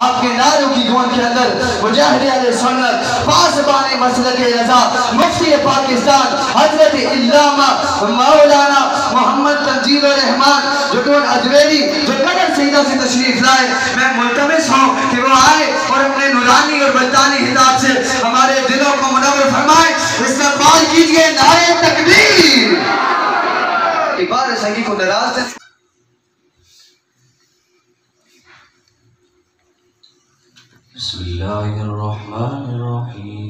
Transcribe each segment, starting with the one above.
آپ کے نعروں کی گون کے اندر مجاہد اہل سنت پاسبان مسلک رضا مفتی پاکستان حضرت علامہ مولانا محمد تنزیل الرحمان جدون اجویری جو قدر سیدہ سے تشریف لائے، میں ملتمس ہوں کہ وہ آئے اور اپنے نورانی اور بلدانی خطاب سے ہمارے دلوں کو منور فرمائے۔ استقبال کیجئے نعرہ تکبیر۔ اقبال سنگی کو نراز دے۔ بسم اللہ الرحمن الرحیم۔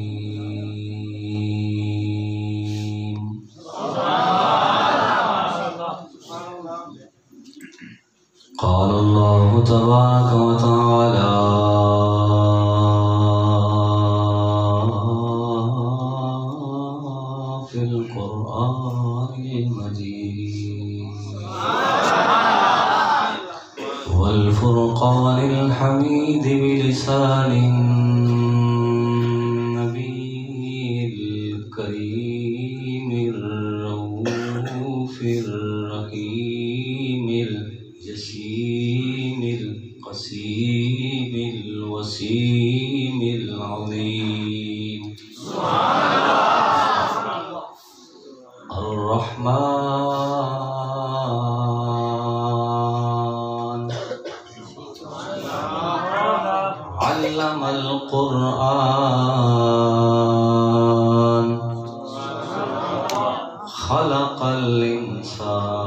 قال اللہ تبارک و تعالی فی القرآن المجید والفرقان الحمید بلسان النبی الکریم الرؤوف الرحیم الجسیم القسیم الوسیم العظیم الرحمن علم القرآن خلق الإنسان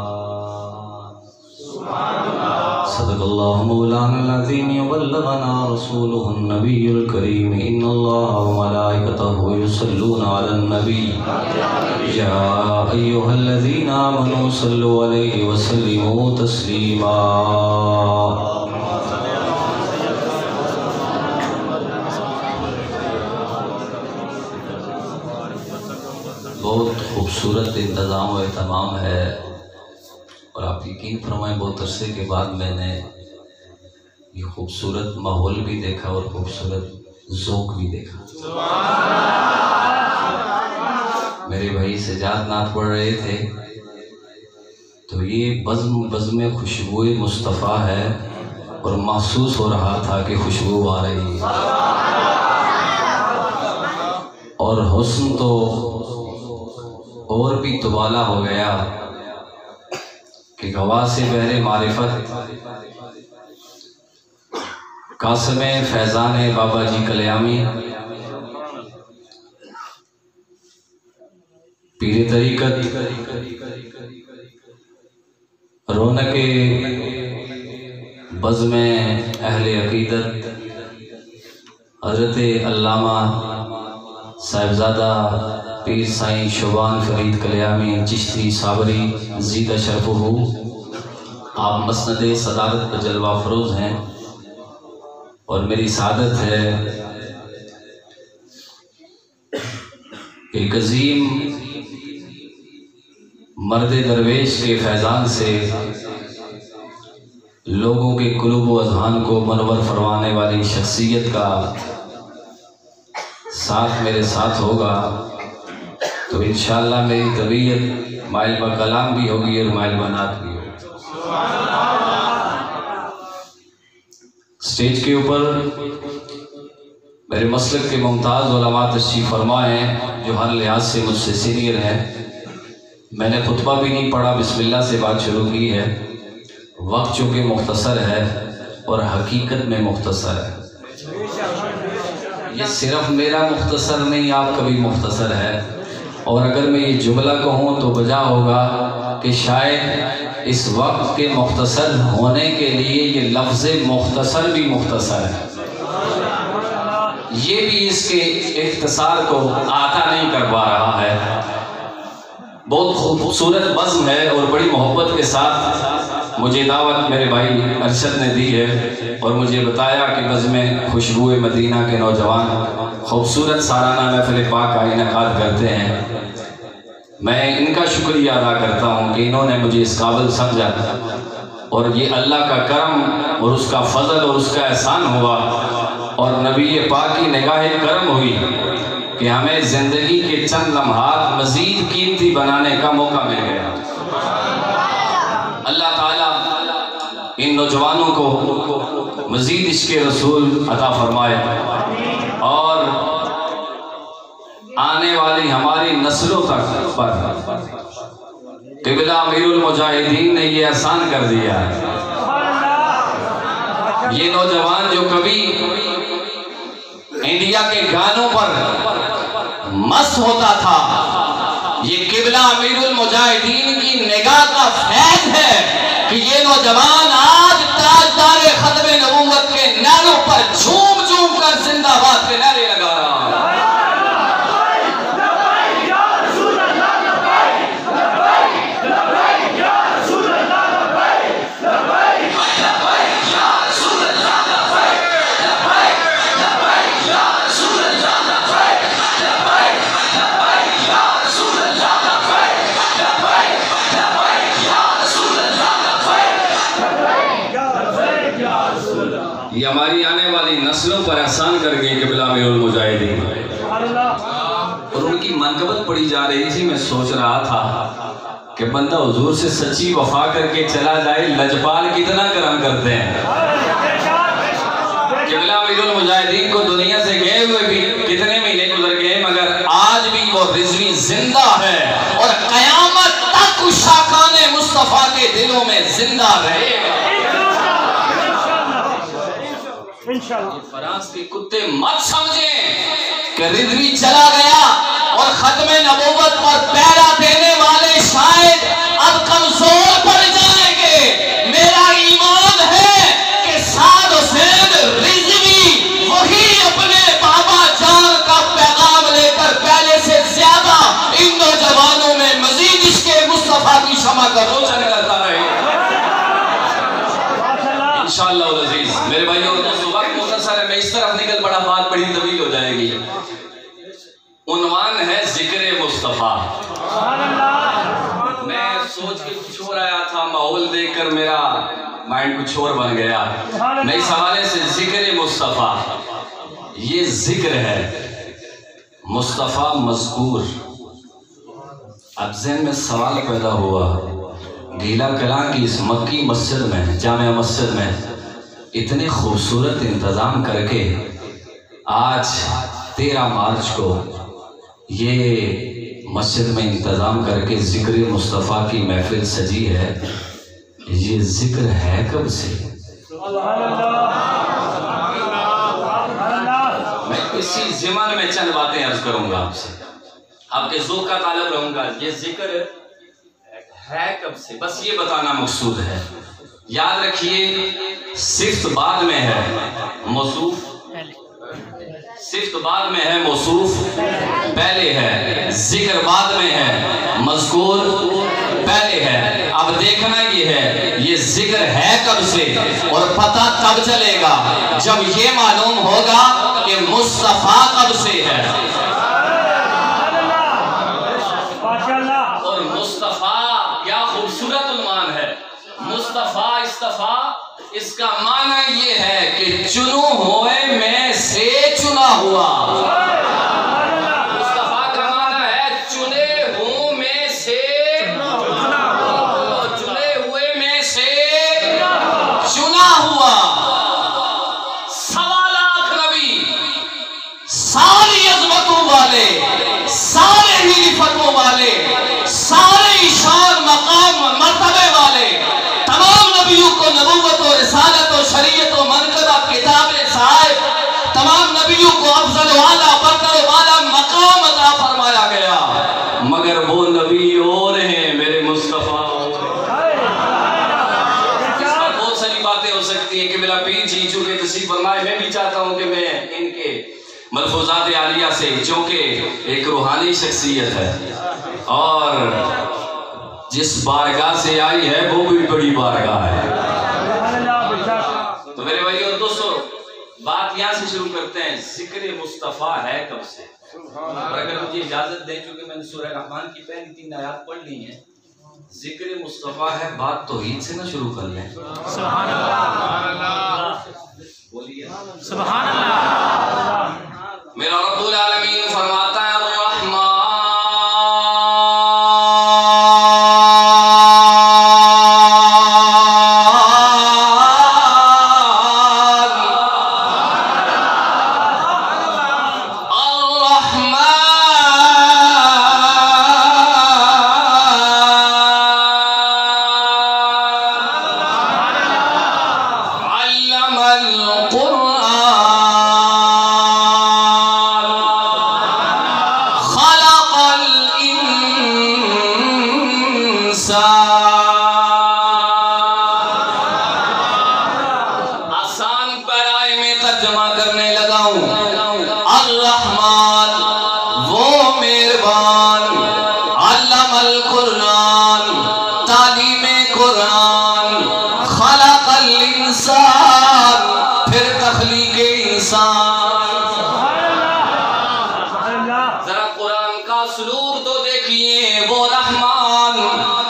صدق اللہ مولانا العظیم وبلغنا رسوله النبی الکریم ان اللہ وملائکتہ یصلون علی النبی یا ایہا الذین آمنوا صلوا علیہ وسلموا تسلیما۔ بہت خوبصورت انتظام و اہتمام ہے اور آپ یقین فرمائیں بہت عرصے کے بعد میں نے یہ خوبصورت ماحول بھی دیکھا اور خوبصورت ذوق بھی دیکھا۔ میرے بھائی سجاد نعت پڑھ رہے تھے تو یہ بزم خوشبوئے مصطفیٰ ہے اور محسوس ہو رہا تھا کہ خوشبو آ رہی ہے اور حسن تو اور بھی تبالا ہو گیا کہ گواہ سے بحر معرفت قاسم فیضان بابا جی کلیامی پیر طریقت رونق بزم اہل عقیدت حضرت علامہ صاحبزادہ پیر سائیں شوبان فرید کلیامی چشتی صابری زیدہ شرفہ، آپ مسند صدارت پر جلوہ فروز ہیں اور میری سعادت ہے ایک عظیم مرد درویش کے فیضان سے لوگوں کے قلوب و اذہان کو منور فرمانے والی شخصیت کا ساتھ میرے ساتھ ہوگا تو انشاءاللہ میری طبیعت مائل با کلام بھی ہوگی اور مائل با نعت بھی ہوگی۔ سٹیج کے اوپر میرے مسلک کے ممتاز علماء تشریف فرما ہیں جو ہر لحاظ سے مجھ سے سینئر ہیں۔ میں نے خطبہ بھی نہیں پڑھا، بسم اللہ سے بات شروع کی ہے۔ وقت چونکہ مختصر ہے اور حقیقت میں مختصر ہے، یہ صرف میرا مختصر نہیں آپ کا بھی مختصر ہے، اور اگر میں یہ جملہ کہوں تو بجا ہوگا کہ شاید اس وقت کے مختصر ہونے کے لیے یہ لفظ مختصر بھی مختصر ہے، یہ بھی اس کے اختصار کو آتا نہیں کر پا رہا ہے۔ بہت خوبصورت بزم ہے اور بڑی محبت کے ساتھ مجھے دعوت میرے بھائی ارشد نے دی ہے اور مجھے بتایا کہ بزم خوشبوئے مدینہ کے نوجوان خوبصورت سالانہ محفل پاک کا انعقاد کرتے ہیں۔ میں ان کا شکریہ ادا کرتا ہوں کہ انہوں نے مجھے اس قابل سمجھا اور یہ اللہ کا کرم اور اس کا فضل اور اس کا احسان ہوا اور نبی پاک کی نگاہ کرم ہوئی کہ ہمیں زندگی کے چند لمحات مزید قیمتی بنانے کا موقع مل گیا۔ اللہ تعالیٰ ان نوجوانوں کو مزید عشق رسول عطا فرمائے اور آنے والی ہماری نسلوں تک پر قبلہ امیر المجاہدین نے یہ آسان کر دیا ہے۔ یہ نوجوان جو کبھی انڈیا کے گانوں پر مست ہوتا تھا، یہ قبلہ امیر المجاہدین کی نگاہ کا فیض ہے کہ یہ نوجوان آج تاجدار ختم نبوت کے نعروں پر جھوم جھوم کر زندہ باد کے نعرے لگا رہا ہے۔ یہ ہماری آنے والی نسلوں پر احسان کر گئے قبلہ امیر المجاہدین، اور ان کی منقبت پڑھی جا رہی تھی۔ میں سوچ رہا تھا کہ بندہ حضور سے سچی وفا کر کے چلا جائے، لجپال کتنا کرم کرتے ہیں۔ قبلہ امیر المجاہدین کو دنیا سے گئے ہوئے بھی کتنے مہینے گزر گئے، مگر آج بھی وہ رضوی زندہ ہے اور قیامت تک شاکان مصطفیٰ کے دلوں میں زندہ رہے گا۔ فرانس کے کتے مت سمجھیں کہ رضوی چلا گیا اور ختم نبوت پر پہرا دینے والے شاید اب کمزور پڑ جائیں گے۔ میرا ایمان ہے کہ سعد حسین رضوی وہی اپنے بابا جان کا پیغام لے کر پہلے سے زیادہ ان نوجوانوں میں مزید عشق مصطفیٰ کی شمع کا روشن کرتا رہے انشاءاللہ العزیز۔ میرے بھائیوں اور دوستوں، وقت مختصر ہے، میں اس طرف نکل پڑا، بات بڑی طویل ہو جائے گی۔ عنوان ہے ذکر مصطفیٰ۔ میں سوچ کے کچھ اور آیا تھا، ماحول دیکھ کر میرا مائنڈ کچھ اور بن گیا۔ میں اس حوالے سے ذکر مصطفیٰ، یہ ذکر ہے، مصطفیٰ مذکور۔ اب ذہن میں سوال پیدا ہوا، گیلا کلاں کی اس مکی مسجد میں، جامع مسجد میں اتنے خوبصورت انتظام کر کے آج 13 مارچ کو یہ مسجد میں انتظام کر کے ذکر مصطفیٰ کی محفل سجی ہے، یہ ذکر ہے کب سے؟ میں اسی ضمن میں چند باتیں عرض کروں گا آپ سے، آپ کے ذوق کا طالب رہوں گا۔ یہ ذکر ہے کب سے، بس یہ بتانا مقصود ہے۔ یاد رکھیے، صفت بعد میں ہے، موصوف صفت بعد میں ہے، موصوف پہلے ہے، ذکر بعد میں ہے، مذکور پہلے ہے۔ اب دیکھنا یہ ہے، یہ ذکر ہے کب سے، اور پتہ تب چلے گا جب یہ معلوم ہوگا کہ مصطفیٰ کب سے ہے۔ اور مصطفیٰ کیا خوبصورت عنوان ہے، مصطفیٰ استفا، اس کا معنی یہ ہے کہ چنو ہوئے میں سے چنا ہوا۔ مصطفیٰ کا معنی ہے چنے ہوں میں سے، چنے ہوئے میں سے چنا ہوا۔ 1.25 لاکھ نبی، ساری عظمتوں والے، سارے حریفتوں والے، سارے شان مقام مرتبے والے، تمام نبیوں کو نبوت و رسالت و شریعت و منقبہ کتاب صاحب، تمام نبیوں کو افضل والا برتر والا مقام عطا فرمایا گیا، مگر وہ نبی اور ہیں، میرے مصطفیٰ۔ اس پر بہت ساری باتیں ہو سکتی ہیں کہ میرا پیر جی چونکہ تشریف فرمائے، میں بھی چاہتا ہوں کہ میں ان کے ملفوظات عالیہ سے، چونکہ ایک روحانی شخصیت ہے اور جس بارگاہ سے آئی ہے وہ بھی بڑی بارگاہ ہے۔ تو میرے بھائی اور دوستو، بات یہاں سے شروع کرتے ہیں، ذکر مصطفیٰ ہے کب سے؟ اور اگر مجھے اجازت دیں، چونکہ میں نے سورہ رحمان کی پہلی 3 آیات پڑھ لی ہیں، ذکر مصطفیٰ ہے، بات توحید سے نہ شروع کر لیں۔ سبحان اللہ، بولیے سبحان اللہ۔ میرا رب العالمین فرماتا ہے میں ترجمہ کرنے لگا ہوں۔ الرحمن وہ مہربان، علم القرآن تعلیم قرآن، خلق الانسان پھر تخلیق انسان۔ ذرا قرآن کا اسلوب تو دیکھیے، وہ رحمان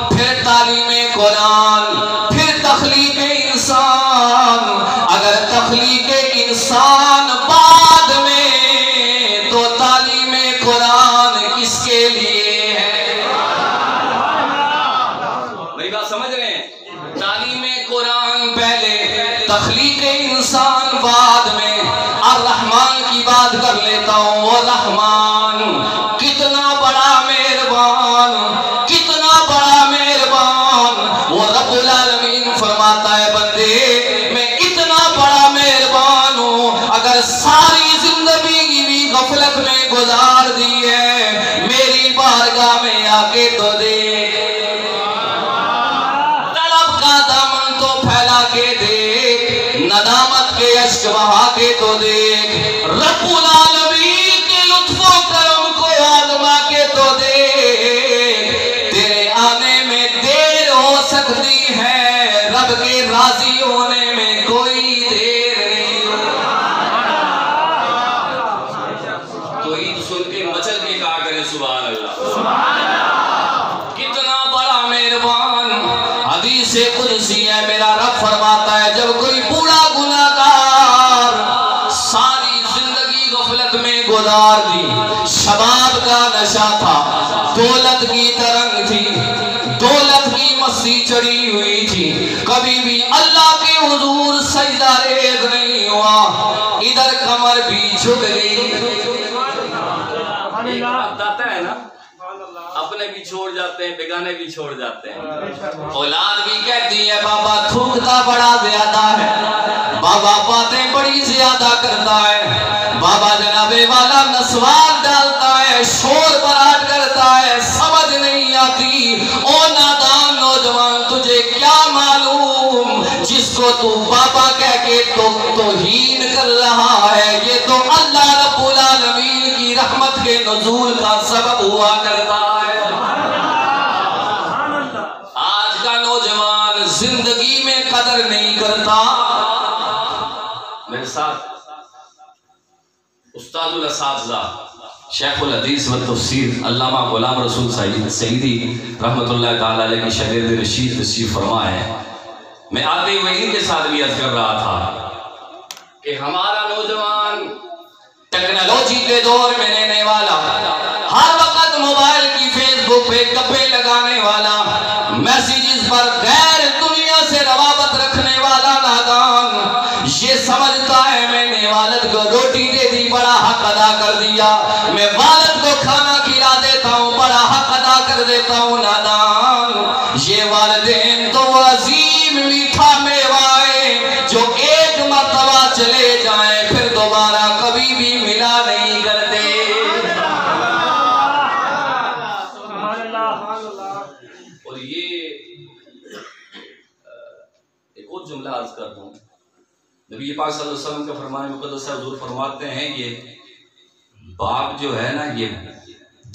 پھر تعلیم قرآن پھر تخلیق انسان۔ اگر تخلیق انسان بعد میں تو تعلیم قرآن کس کے لیے ہے؟ میری بات سمجھ رہے ہیں؟ تعلیم قرآن پہلے، تخلیق انسان بعد میں۔ الرحمن کی بات کر لیتا ہوں، وہ رحمان کتنا بڑا مہربان، کتنا بڑا مہربان۔ وہ رب العالمین فرماتا ہے بندے میں اتنا بڑا مہربان ہوں، اگر ساری زندگی بھی غفلت میں گزار دی ہے، میری بارگاہ میں آ کے تو دیکھ، طلب کا دامن تو پھیلا کے دیکھ، ندامت کے اشک بہا کے تو دیکھ، رب العالمین کے لطف و کرم کو آزما کے تو دیکھ۔ تیرے آنے میں دیر ہو سکتی ہے، رب کے راضی ہونے میں کوئی دیر نہیں ہو۔ تو عید سن کے مچل کے کہا کرے سبحان اللہ۔ کتنا بڑا مہربان۔ حدیث قدسی ہے، میرا رب فرماتا ہے جب کوئی بوڑھا گناہگار ساری زندگی غفلت میں گزار دی، شباب کا نشہ تھا، دولت کی ترنگ تھی، دولت کی مستی چڑھی ہوئی تھی، کبھی بھی اللہ کے حضور سجدہ ریز نہیں ہوا، ادھر کمر بھی جھک گئی۔ ایک وقت آتا ہے نا، اپنے بھی چھوڑ جاتے ہیں، بیگانے بھی چھوڑ جاتے ہیں، اولاد بھی کہتی ہے بابا تھوکتا بڑا زیادہ ہے، بابا باتیں بڑی زیادہ کرتا ہے، بابا جنابے والا نسوار ڈالتا ہے، شور برات کرتا ہے، سمجھ نہیں آتی۔ او نادان نوجوان تجھے کیا معلوم، جس کو تو بابا کہہ کے توہین کر رہا ہے، یہ تو اللہ رب العالمین کی رحمت کے نزول کا سبب ہوا کرتا ہے۔ آج کا نوجوان زندگی میں قدر نہیں کرتا۔ میرے ساتھ استاد الاساتذہ شیخ الحدیث و تفسیر علامہ غلام رسول سعیدی رحمت اللہ تعالی علیہ کی شگرد رشید تشریف فرما ہے۔ میں آتے ہوئے ان کے ساتھ بھی عرض کر رہا تھا کہ ہمارا نوجوان ٹیکنالوجی کے دور میں رہنے والا، ہر وقت موبائل کی فیس بک پہ گپے لگانے والا، میسیجز پر غیر دنیا سے روابط رکھنے والا نادان، یہ سمجھتا ہے میں نے والد کو روٹی دے دی بڑا حق ادا کر دیا، میں والد کو کھانا کھلا دیتا ہوں بڑا حق ادا کر دیتا ہوں۔ نادان، یہ والدین تو عظیم میٹھا میوہ ہے جو ایک مرتبہ چلے جائیں پھر دوبارہ کبھی بھی ملا نہیں کرتے۔ اور یہ ایک اور جملہ عرض کر دوں، نبی پاک صلی اللہ علیہ وسلم کا فرمان مقدس ہے، حضور فرماتے ہیں یہ باپ جو ہے نا یہ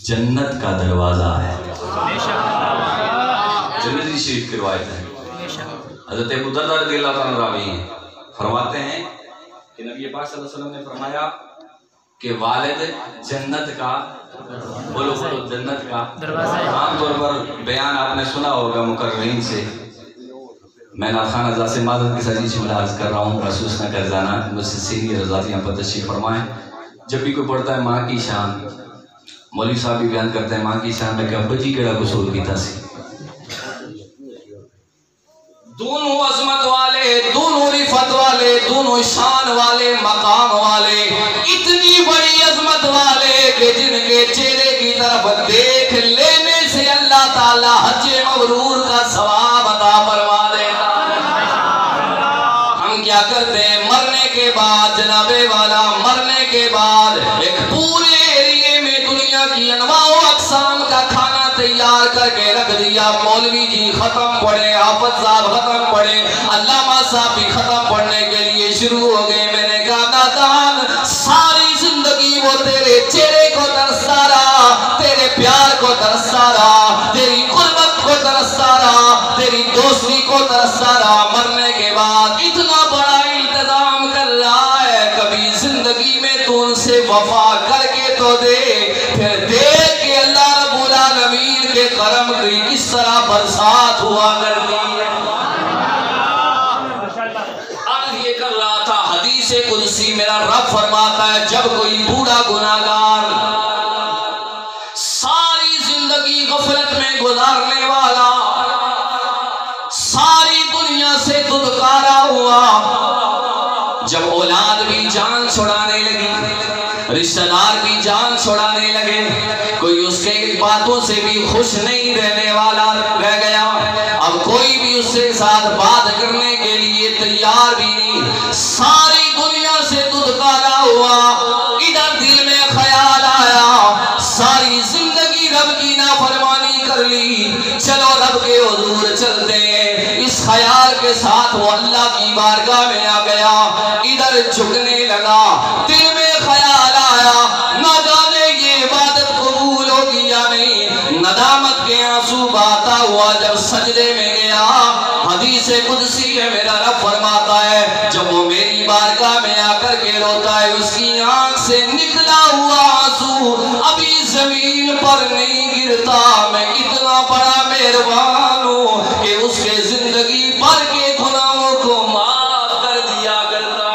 جنت کا دروازہ ہے۔ ترمذی شریف کی روایت ہے، حضرت ابو درداء رضی اللہ عنہ راوی ہیں، فرماتے ہیں کہ نبی پاک صلی اللہ علیہ وسلم نے فرمایا کہ والد جنت کا بولو جنت کا دروازہ ہے۔ عام طور پر بیان آپ نے سنا ہوگا مقررین سے، میں ناخوان اعزاز سے معذرت کے ساتھ یہ جملہ عرض کر رہا ہوں، محسوس نہ کر جانا، مجھ سے سینئر حضرات یہاں پر تشریف فرمائیں۔ جب بھی کوئی پڑھتا ہے ماں کی شان، مولوی صاحب بھی بیان کرتے ہیں ماں کی شان میں کہ ابا جی کیڑا قصور کیتا سی، دونوں عظمت والے، دونوں رفت والے، دونوں شان والے، مقام والے، اتنی بڑی عظمت والے کہ جن کے چہرے کی طرف دیکھ لینے سے اللہ تعالی حج مبرور کا ثواب عطا فرما دیتا۔ ہم کیا کرتے ہیں مرنے کے بعد، جنابے والا مرنے کے بعد ایک پورے ایریے میں دنیا کی انواع و اقسام کا کھانا تیار کر کے رکھ دیا، مولوی جی ختم پڑھے، حافظ صاحب ختم پڑھے، علامہ صاحب بھی ختم پڑھنے کے لیے شروع ہو گئے۔ میں نے کہا نادان ساری زندگی وہ تیرے چہرے کو ترستا رہا، تیرے پیار کو ترستا رہا، تیری قربت کو ترستا رہا، تیری دوستی کو ترستا رہا، مرنے کے بعد اتنا بڑا التزام کر رہا ہے، کبھی زندگی میں تو ان سے وفا کر کے تو دے، پھر دیکھ کہ اللہ رب العالمین کے کرم کی کس طرح برسات ہوا کرتی ہے۔ عرض یہ کر رہا تھا، حدیث قدسی میرا رب فرماتا ہے جب کوئی بوڑھا گناہگار ساری زندگی غفلت میں گزارنے والا ساری دنیا سے ددکارا ہوا، جب اولاد بھی جان چھڑانے لگی، رشتہ دار بھی جان چھڑانے لگے، کوئی اس کے باتوں سے بھی خوش نہیں رہنے والا رہ گیا، اب کوئی بھی اس سے ساتھ بات کرنے کے لیے تیار بھی نہیں، ساری دنیا سے ددکارا ہوا، ادھر دل میں خیال آیا ساری زندگی رب کی نافرمانی کر لی، چلو رب کے حضور چلتے ہیں، اس خیال کے ساتھ وہ اللہ کی بارگاہ میں آ گیا، ادھر جھکنے لگا، دل میں خیال آیا نہ جانے یہ عبادت قبول ہوگی یا نہیں، ندامت کے آنسو بہتا ہوا جب سجدے میں گیا، حدیث قدسی ہے میرا رب فرماتا ہے جب وہ میری بارگاہ میں آ کر کے روتا ہے، اس کی آنکھ سے نکلا ہوا آنسو ابھی زمین پر نہیں گرتا، میں اتنا بڑا مہربان ہوں کہ اس کے زندگی بھر کے گناہوں کو معاف کر دیا کرتا۔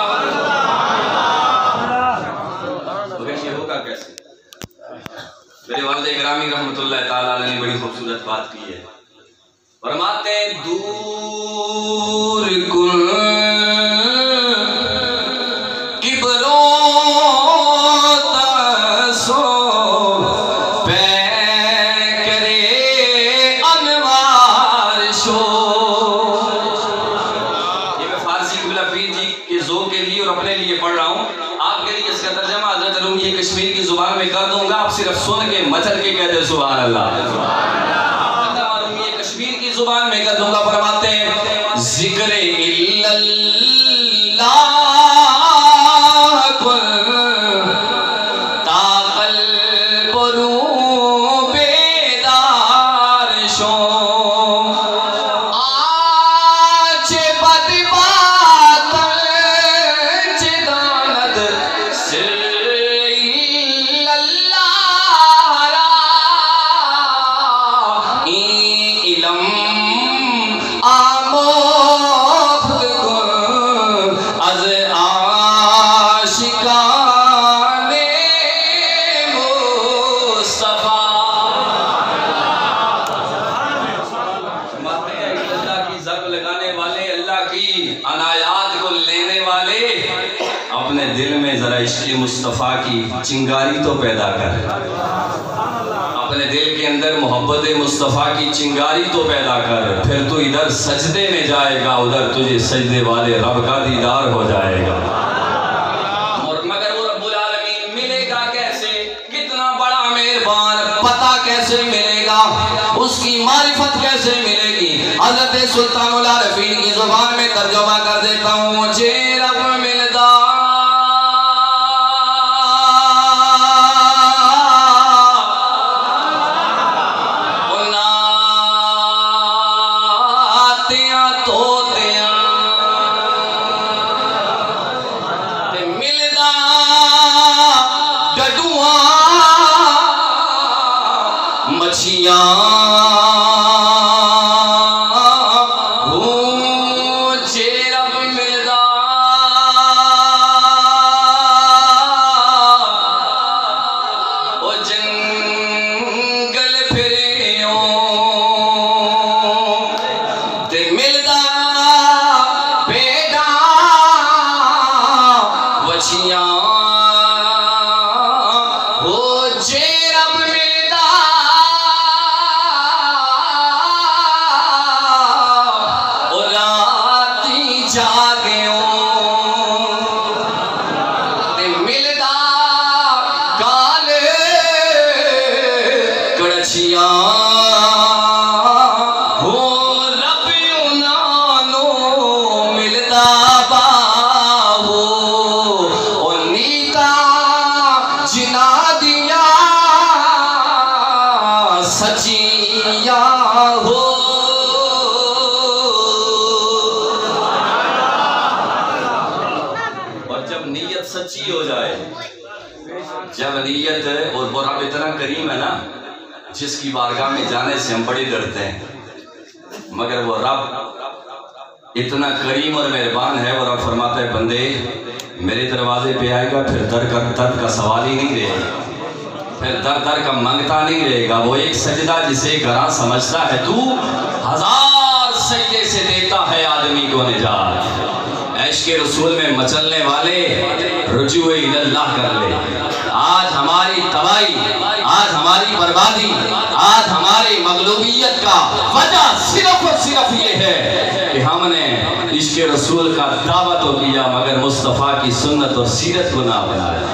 مگر یہ ہوگا کیسے؟ میرے والد گرامی رحمت اللہ تعالیٰ علیہ نے بڑی خوبصورت بات کی ہے، فرماتے ہیں دور کن کبرو تسو پیکرے انوار شو، یہ میں فارسی قبلہ پیر جی کے ذوق کے لیے اور اپنے لیے پڑھ رہا ہوں، آپ کے لیے اس کا ترجمہ حضرت رومی کشمیر کی زبان میں کر دوں گا، آپ صرف سن کے مچل کے کہہ دیں سبحان اللہ، زبان میں کہہ دوں گا، فرماتے ہیں ذکر اللہ کن تا قلب رو بیدار شو، آج بد بات چداند سر اللہ را علم اپنے دل میں ذرا عشق مصطفیٰ کی چنگاری تو پیدا کر، اپنے دل کے اندر محبت مصطفیٰ کی چنگاری تو پیدا کر، پھر تو ادھر سجدے میں جائے گا، ادھر تجھے سجدے والے رب کا دیدار ہو جائے گا۔ مگر وہ رب العالمین ملے گا کیسے؟ کتنا بڑا مہربان، پتہ کیسے ملے گا؟ اس کی معرفت کیسے ملے گی؟ حضرت سلطان العارفین کی زبان میں ترجمہ کر دیتا ہوں، مجھے رب ملتا سچی ہو جائے. جب نیت ہے اور وہ رب اتنا کریم ہے نا جس کی بارگاہ میں جانے سے ہم بڑے ڈرتے ہیں، مگر وہ رب اتنا کریم اور مہربان ہے. وہ رب فرماتا ہے بندے میرے دروازے پہ آئے گا پھر درد کا سوال ہی نہیں رہے گا، پھر در کا منگتا نہیں رہے گا. وہ ایک سجدہ جسے گھراں سمجھتا ہے تو 1000 سجدے سے دیتا ہے آدمی کو نجات. عشق رسول میں مچلنے والے رجوع اللہ کر لے. آج ہماری تباہی، آج ہماری بربادی، آج ہماری مغلوبیت کا وجہ صرف اور صرف یہ ہے کہ ہم نے عشق رسول کا دعوت تو کیا مگر مصطفیٰ کی سنت اور سیرت کو نہ بنایا.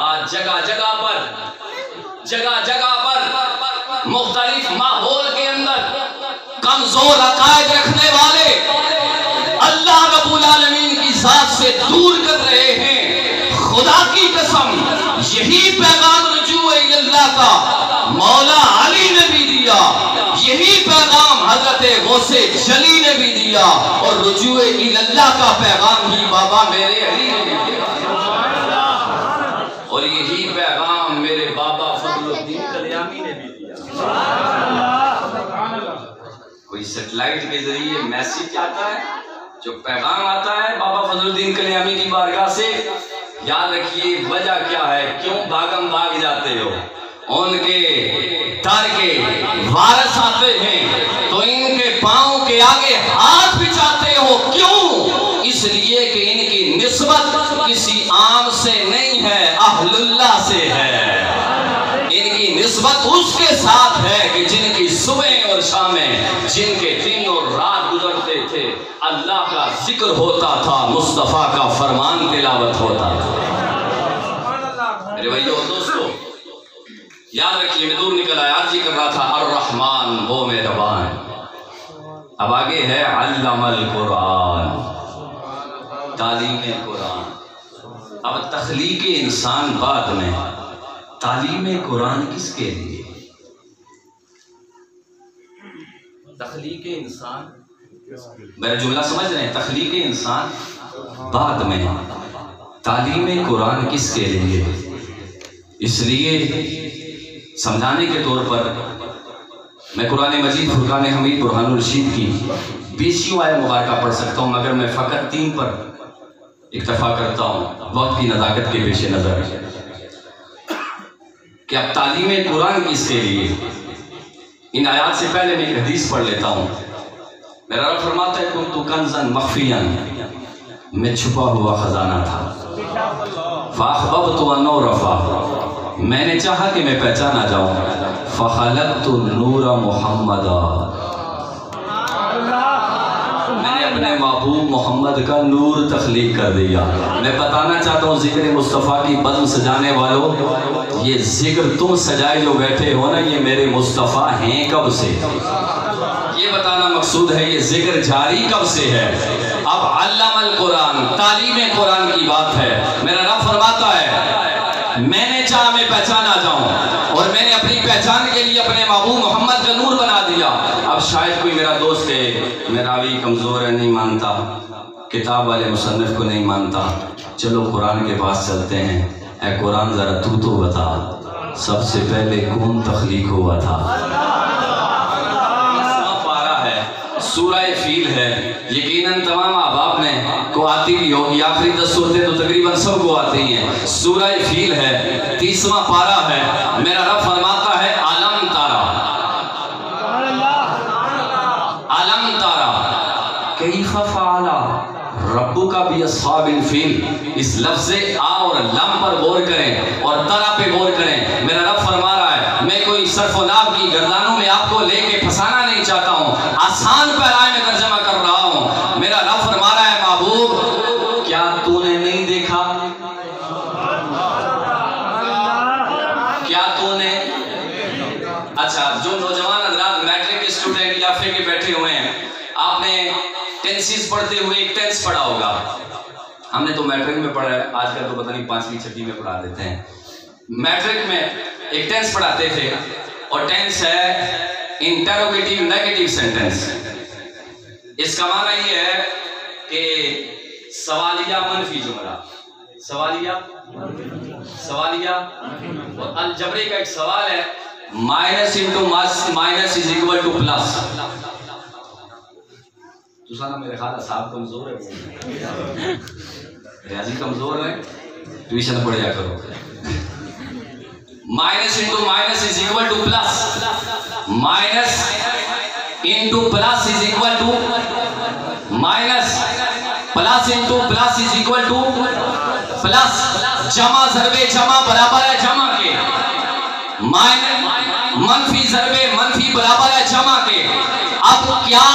آج جگہ جگہ پر مختلف ماحول کے اندر کمزور عقائد رکھنے والے اللہ رب العالمین کی ذات سے دور کر رہے ہیں. خدا کی قسم یہی پیغام رجوع اللہ کا مولا علی نے بھی دیا، یہی پیغام حضرت غوث جلی نے بھی دیا، اور رجوع اللہ کا پیغام ہی بابا میرے علی نے بھی دیا، اور یہی پیغام میرے بابا فضل الدین کلیامی نے بھی دیا. کوئی سیٹلائٹ کے ذریعے میسیج آتا ہے، جو پیغام آتا ہے بابا فضل الدین کلیامی کی بارگاہ سے، یاد رکھیے وجہ کیا ہے، کیوں بھاگم بھاگ جاتے ہو. ان کے در کے وارث آتے ہیں تو ان کے پاؤں کے آگے ہاتھ بچھاتے ہو، کیوں؟ اس لیے کہ ان کی نسبت کسی عام سے نہیں ہے، اہل اللہ سے ہے. ان کی نسبت اس کے ساتھ ہے کہ جن کی صبح اور شامیں، جن کے دن اور رات گزرتے تھے، اللہ کا ذکر ہوتا تھا، مصطفیٰ کا فرمان تلاوت ہوتا تھا. میرے بھائیو اور دوستو یاد رکھیے، میں دور نکل آیا، عرض کر رہا تھا الرحمن وہ مہربان. اب آگے ہے علم القرآن، تعلیم قرآن. اب تخلیق انسان بعد میں، تعلیم قرآن کس کے لیے؟ تخلیق انسان، میرا جملہ سمجھ رہے ہیں، تخلیق انسان بعد میں، تعلیم قرآن کس کے لیے؟ اس لیے سمجھانے کے طور پر میں قرآن مجید فرقان حمید برہان الرشید کی 20 آیت مبارکہ پڑھ سکتا ہوں، مگر میں فقط 3 پر اکتفا کرتا ہوں وقت کی نزاکت کے پیش نظر، کہ اب تعلیم قرآن کس کے لیے. ان آیات سے پہلے میں ایک حدیث پڑھ لیتا ہوں. میرا رب فرماتا ہے کنت کنزا مخفیا، میں چھپا ہوا خزانہ تھا، فاحببت ان اعرف، میں نے چاہا کہ میں پہچانا جاؤں، فخلقت النور محمدا، میں نے اپنے محبوب محمد کا نور تخلیق کر دیا. میں بتانا چاہتا ہوں ذکر مصطفیٰ کی بزم سجانے والوں، یہ ذکر تم سجائے جو بیٹھے ہو نا، یہ میرے مصطفیٰ ہیں کب سے، یہ بتانا مقصود ہے. یہ ذکر جاری کب سے ہے؟ اب علم القرآن، تعلیم قرآن کی بات ہے. میرا رب فرماتا ہے میں نے چاہا میں پہچانا جاؤں، اور میں نے اپنی پہچان کے لیے اپنے محبوب محمد کا نور بنا دیا. اب شاید کوئی میرا دوست ہے میرا بھی کمزور ہے، نہیں مانتا، کتاب والے مصنف کو نہیں مانتا، چلو قرآن کے پاس چلتے ہیں. اے قرآن ذرا تو بتا سب سے پہلے کون تخلیق ہوا تھا؟ سورہ فیل ہے، یقیناً تمام احباب نے کو آتی بھی ہوگی، آخری 10 صورتیں تو تقریباً سب کو آتی ہیں. سورہ فیل ہے، 30واں پارہ ہے. میرا رب فرماتا ہے علم تارا، علم تارا کیف فعل ربک باصحاب الفیل. اس لفظ آ اور لم پر غور کریں اور ترا پہ غور کریں. میرا رب فرما رہا ہے میں کوئی صرف و نحو کی گردانوں میں آپ کو لے کے پھنسانا نہیں چاہتا ہوں، آسان پیرائے میں ترجمہ کر رہا ہوں. میرا رب فرما رہا ہے محبوب کیا تو نے نہیں دیکھا، کیا تو نے، اچھا جو نوجوان حضرات میٹرک کے اسٹوڈنٹ یا پھر کے بیٹھے ہوئے ہیں، آپ نے ٹینسز پڑھتے ہوئے ایک ٹینس پڑھا ہوگا. ہم نے تو میٹرک میں پڑھا ہے، آج کل تو پتہ نہیں 5ویں 6ویں میں پڑھا دیتے ہیں. میٹرک میں ایک ٹینس پڑھاتے تھے، اور ٹینس ہے انٹروگیٹیو نیگیٹو سینٹنس. اس کا معنی یہ ہے کہ سوالیہ منفی جملہ. سوالیہ اور الجبرے کا ایک سوال ہے، minus into minus is equal to plus. تو سانا میرے خیال صاحب کمزور ہے، ریاضی کمزور ہے، ٹیوشن پڑھ جا کرو. Minus into minus is equal to plus, minus into plus is equal to minus, plus into plus is equal to plus. جمع ضرب جمع برابر ہے جمع کے، منفی ضرب منفی برابر ہے جمع کے. اب کیا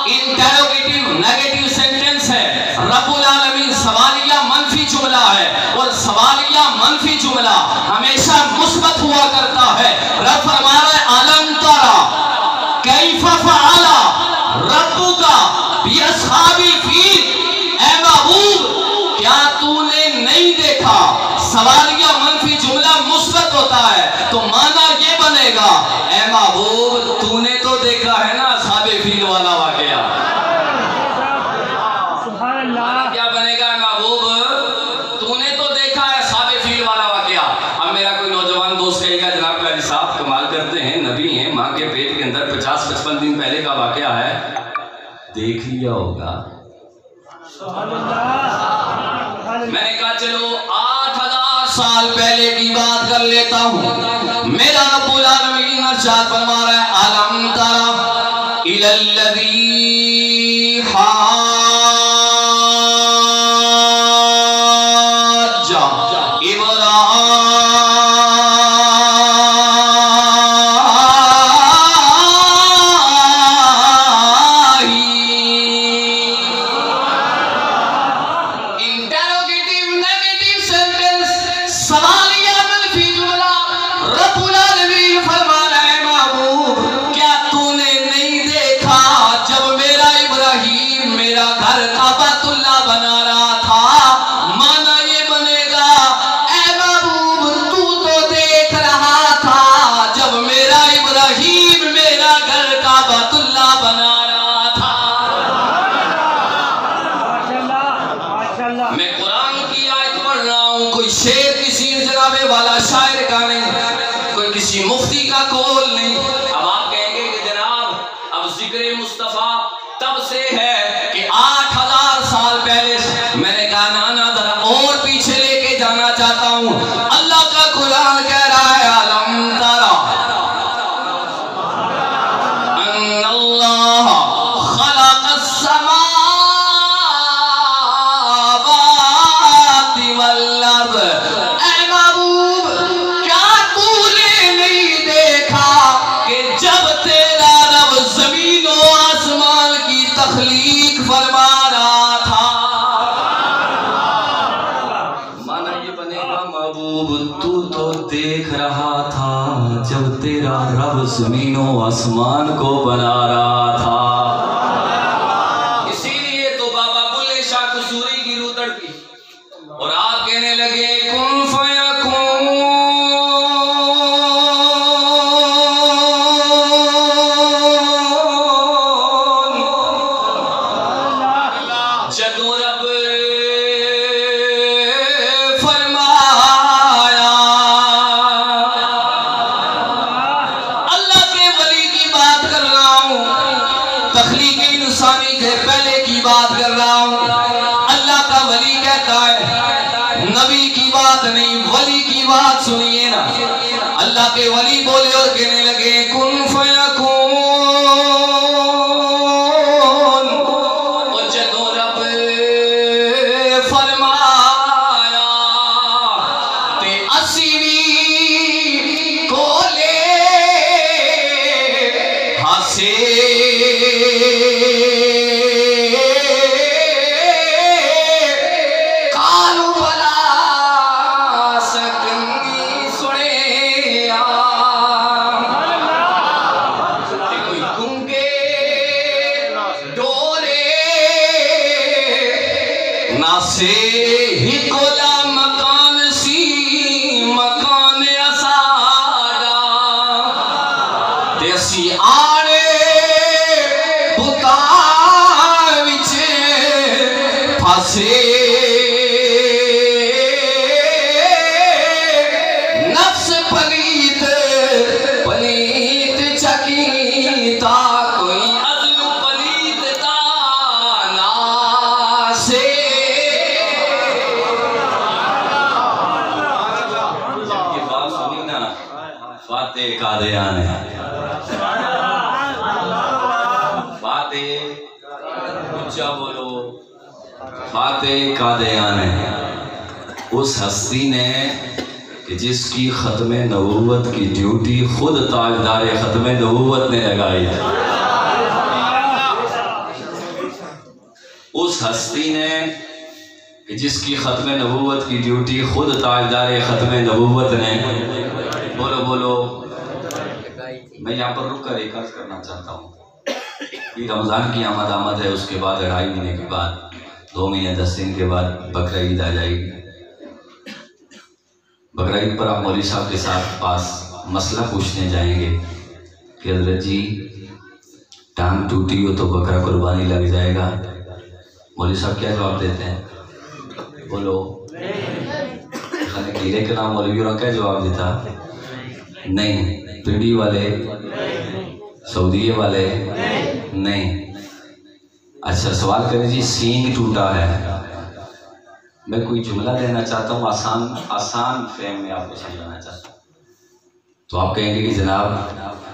انٹروگیٹو نیگیٹو سینٹنس ہے؟ رب العالمین سوالیہ منفی جملہ ہے، اور سوالیہ منفی جملہ ہمیشہ مثبت ہوا کرتا ہے. رب فرما رہا ہے علم ترى کیف فعل ربک باصحاب الفیل، اے محبوب کیا تو نے نہیں دیکھا؟ سوالیہ منفی جملہ مثبت ہوتا ہے تو معنی یہ بنے گا اے محبوب تو نے تو دیکھا ہے نا اصحاب فیل والا واقعہ. سبحان اللہ. معنی کیا بنے گا اے محبوب تو نے تو دیکھا ہے اصحاب فیل والا واقعہ. اب میرا کوئی نوجوان دوست کہے گا جناب قاضی صاحب کمال کرتے ہیں، نبی ہیں، ماں کے پیٹ کے اندر 50-55 دن پہلے کا واقعہ ہے، دیکھ لیا ہوگا. میں نے کہا چلو 8000 سال پہلے کی بات کر لیتا ہوں. میرا رب العالمین ارشاد فرما رہا ہے علم تری الی الذی حاج مفتی کا قول نہیں. اب آپ کہیں گے کہ جناب اب ذکر مصطفیٰ تب سے ہے کہ 8000 سال پہلے سے. میں نے کہا نانا ذرا اور پیچھے لے کے جانا چاہتا ہوں. اللہ کا قرآن کہہ رہا ہے علم تری ان اللہ خلق السماوات والارض. دیکھ رہا تھا جب تیرا رب زمین و آسمان کو بنا رہا تھا. اسی لیے تو بابا بلے شاہ قصوری کی روح تڑپی اور آپ کہنے لگے کن فیکون. جدو رب تخلیق انسانی کے پہلے کی بات کر رہا ہوں. اللہ کا ولی کہتا ہے نبی کی بات نہیں ولی کی بات سنیے نا. اللہ کے ولی بولے اور کہنے لگے کن فیکون. اور جدو رب فرمایا تے اسیری کو لے ہاسے فاتح قادیان ہے، فاتح اونچا بولو، فاتح قادیان ہے اس ہستی نے کہ جس کی ختم نبوت کی ڈیوٹی خود تاجدار ختم نبوت نے لگائی ہے، اس ہستی نے کہ جس کی ختم نبوت کی ڈیوٹی خود تاجدار ختم نبوت نے، بولو بولو۔ میں یہاں پر رک کر ایک عرض کرنا چاہتا ہوں، یہ رمضان کی آمد ہے، اس کے بعد 2.5 مہینے کے بعد 2 مہینے 10 دن کے بعد بقرعید آ جائے گی۔ بقرعید پر آپ مولوی صاحب کے ساتھ پاس مسئلہ پوچھنے جائیں گے کہ حضرت جی ٹانگ ٹوٹی ہو تو بکرا قربانی لگ جائے گا، مولوی صاحب کیا جواب دیتے ہیں؟ بولو۔ خانے کیلے کے نام مولوی اور کیا جواب دیتا؟ نہیں۔ پنڈی والے، سعودیے والے نہیں۔ اچھا سوال کریں جی سینگ ٹوٹا ہے، میں کوئی جملہ دینا چاہتا ہوں، آسان فہم میں آپ کو سمجھانا چاہتا ہوں، تو آپ کہیں گے کہ جناب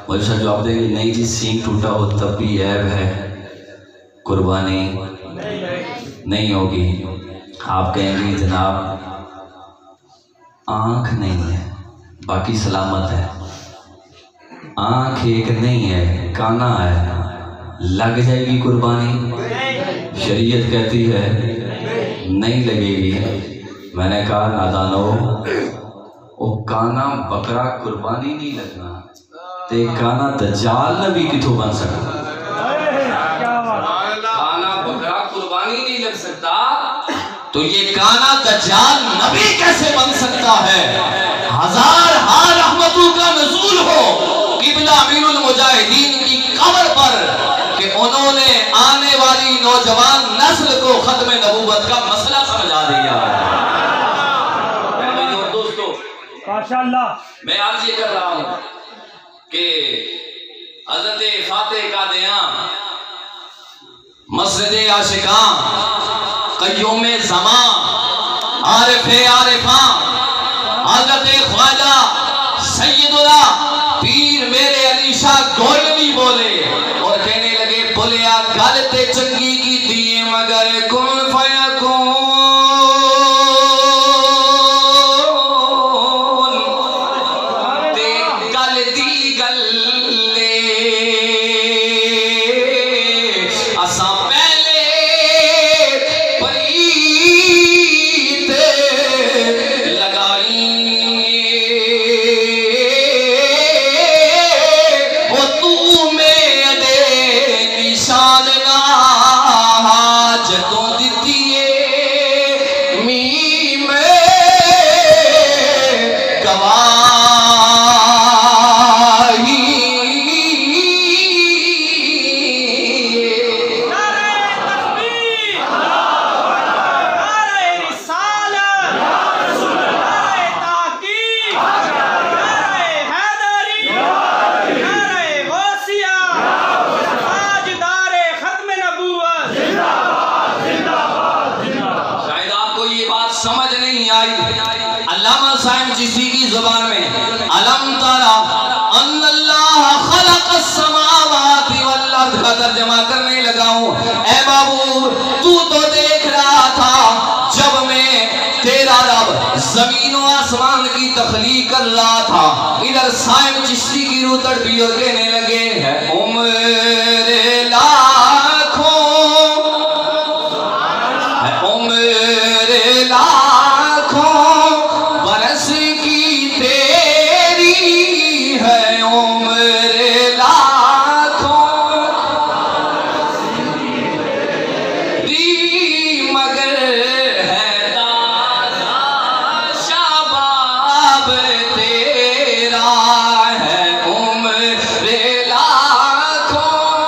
مولوی صاحب جواب دیں گے نہیں جی سینگ ٹوٹا ہو تب بھی عیب ہے، قربانی نہیں ہوگی۔ آپ کہیں گے جناب آنکھ نہیں ہے باقی سلامت ہے، آنکھ ایک نہیں ہے کانا ہے، لگ جائے گی قربانی؟ شریعت کہتی ہے نہیں لگے گی۔ میں نے کہا نادانو او کانا بکرا قربانی نہیں لگنا تے کانا دجال نبی کتوں بن سکتا؟ کانا بکرا قربانی نہیں لگ سکتا تو یہ کانا دجال نبی کیسے بن سکتا ہے؟ 1000 رحمتوں کا نزول ہو قبلہ امیر المجاہدین کی قبر پر کہ انہوں نے آنے والی نوجوان نسل کو ختم نبوت کا مسئلہ سمجھا دیا۔ دوستو ماشاءاللہ میں عرض یہ کر رہا ہوں کہ حضرت فاتح قادیان مسجد عاشقاں قیوم زمان عارف عارفاں حضرت خواجہ سیدنا پیر میرے علی شاہ گولوی بولے اور کہنے لگے بولیا گلتے چنگی کی دیئے مگر کن فیکون تے گل دی گلے اساں پہلے پریت لگائی وہ تو میں دے نشان جتوں دیتیے می میں گواہی سمجھ نہیں آئی۔ علامہ صاحب جسی کی زبان میں علم ترا ان اللہ خلق السماوات والارض کا ترجمہ کرنے لگا ہوں، اے بابو تو دیکھ رہا تھا جب میں تیرا رب زمین و آسمان کی تخلیق کر رہا تھا۔ ادھر صاحب چشتی کی روح تڑپی اور کہنے لگے ہے عمر لاکھوں ہے عمر لاکھوں برس کی تیری ہے عمر لاکھوں دی مگر ہے تازہ شباب تیرا ہے عمر لاکھوں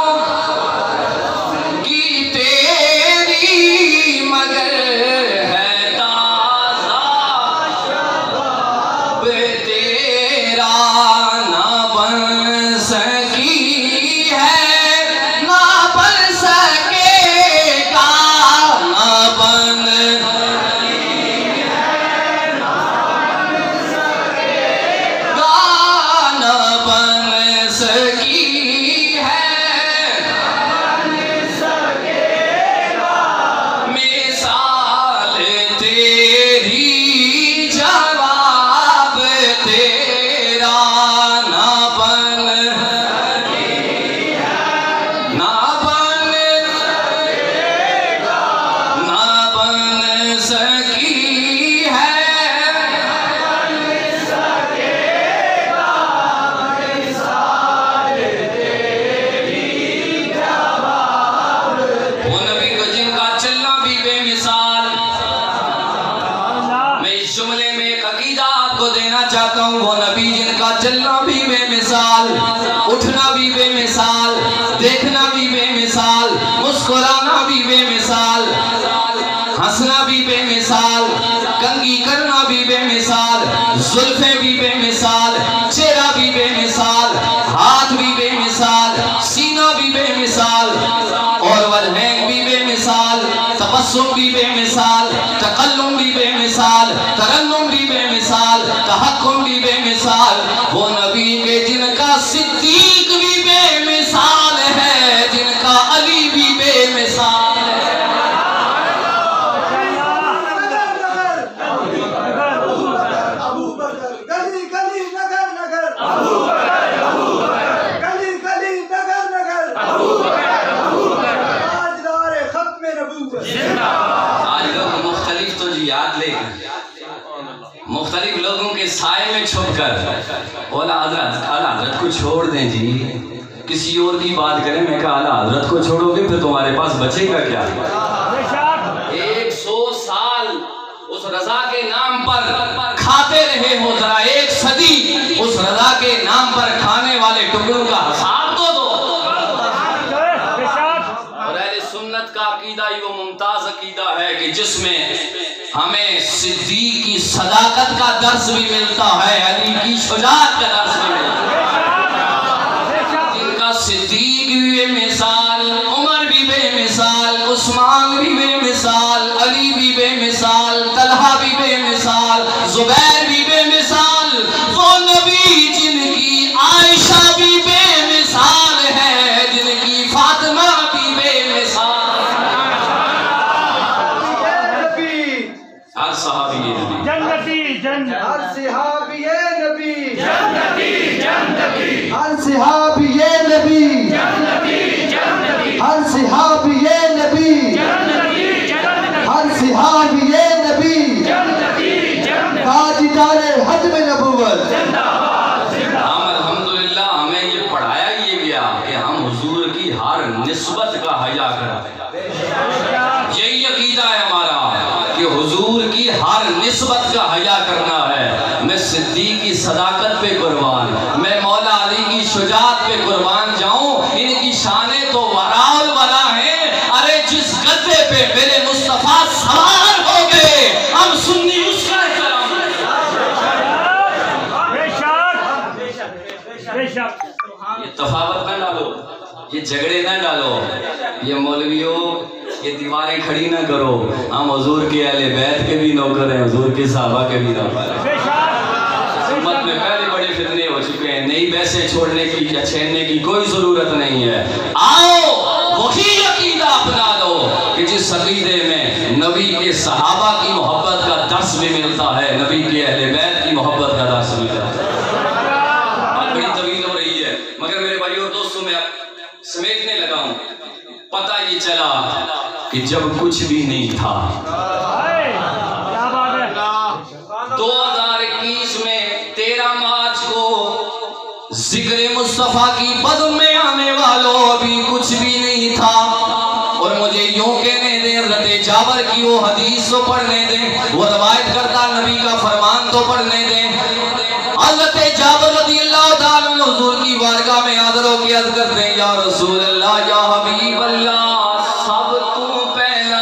کو دینا چاہتا ہوں وہ نبی جن کا چلنا بھی بے مثال، اٹھنا بھی بے مثال، دیکھنا بھی بے مثال، مسکرانا بھی بے مثال، ہنسنا بھی بے مثال، کنگھی کرنا بھی بے مثال، زلفیں بھی بے مثال، چہرہ بھی بے مثال، ہاتھ بھی بے مثال، سینہ بھی بے مثال، اور والہین بھی بے مثال، تبسم بھی بے مثال، تکلم بھی بے مثال، ترنم بھی بے مثال، تحکم بھی بے مثال، وہ نبی کے جن کا صدیق بھی بے مثال ہے، جن کا علی بھی بے مثال ہے۔ آج لوگ مختلف تو یاد لے مختلف لوگوں کے سائے میں چھپ کر اولا حضرت کو چھوڑ دیں جی، کسی اور کی بات کریں۔ میں کہا اعلیٰ حضرت کو چھوڑو گے پھر تمہارے پاس بچے گا کیا؟ 100 سال اس رضا کے نام پر کھاتے رہے ہو، ذرا 1 صدی اس رضا کے نام پر کھانے والے ٹکڑوں کا حساب تو دو۔ اور اہل سنت کا عقیدہ یہ وہ ممتاز عقیدہ ہے کہ جس میں ہمیں صدیق کی صداقت کا درس بھی ملتا ہے، علی کی شجاعت کا درس بھی ملتا ہے، جن کا صدیق بھی بے مثال، عمر بھی بے مثال، عثمان بھی بے مثال، علی بھی بے مثال، طلحہ بھی بے مثال، زبیر بھی بے مثال، وہ نبی جن کی عائشہ بھی بے مثال ہے، جن کی فاطمہ بھی بے مثال۔ ہر صحابی نبی جنتی جنت، ہر صحابی نبی جنتی جنتی، ہر صحابی نبی جنتی جنتی، ہر صحابی نبی جنتی جنت، ہر صحابی نبی جنتی جنت، تاجدار ختم نبوت۔ زندہ باد زندہ ہم الحمدللہ ہمیں یہ پڑھایا یہ گیا کہ ہم حضور کی ہر نسبت کا حیا کریں۔ یہی عقیدہ ہے ہمارا کہ حضور کی ہر نسبت کا حیا کرنا ہے۔ میں صدیق کی صداقت پہ قربان، میں مولا علی کی شجاعت پہ قربان جاؤں، ان کی شانیں تو ورال ولا ہیں۔ ارے جس گدے پہ میرے مصطفیٰ سوار ہو گئے، ہم سنی اس کا احترام کریں۔ بے شک یہ تفاوت نہ ڈالو، یہ جھگڑے نہ ڈالو، یہ مولویوں یہ دیواریں کھڑی نہ کرو۔ ہم حضور کے اہل بیت کے بھی نوکر ہیں، حضور کے صحابہ کے بھی نوکر ہیں۔ بے شک امت میں پہلے بڑے فتنے ہو چکے ہیں، نئی بحثیں چھوڑنے کی یا چھیڑنے کی کوئی ضرورت نہیں ہے۔ آؤ وہی عقیدہ اپنا لو کہ جس عقیدے میں نبی کے صحابہ کی محبت کا درس بھی ملتا ہے، نبی کے اہل بیت کی محبت کا درس بھی ملتا ہے۔ بات بڑی طویل ہو رہی ہے مگر میرے بھائی اور دوستوں میں سمیٹنے لگا ہوں۔ پتہ یہ چلا کہ جب کچھ بھی نہیں تھا، کیا بات ہے، 2021 میں 13 مارچ کو ذکر مصطفیٰ کی بدن میں آنے والوں ابھی کچھ بھی نہیں تھا۔ اور مجھے یوں کہنے دیں، حضرت جابر کی وہ حدیث تو پڑھنے دیں، وہ روایت کرتا نبی کا فرمان تو پڑھنے دیں۔ حضرت جابر رضی اللہ تعالیٰ عنہ حضور کی بارگاہ میں حاضر ہو کے عرض کرتے ہیں، یا رسول اللہ، یا حبیب اللہ، سب تو پہلا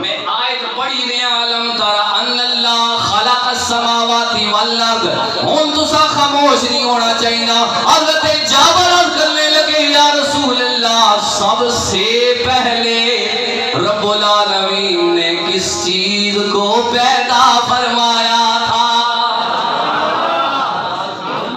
میں آیت پڑھی میں عالم ترى ان اللہ خلق السماوات والارض، ہون تو سا خاموش نہیں ہونا چاہیے نا۔ حضرت جابر عرض کرنے لگے، یا رسول اللہ، سب سے پہلے رب العالمین نے کس چیز کو پیدا فرمایا تھا؟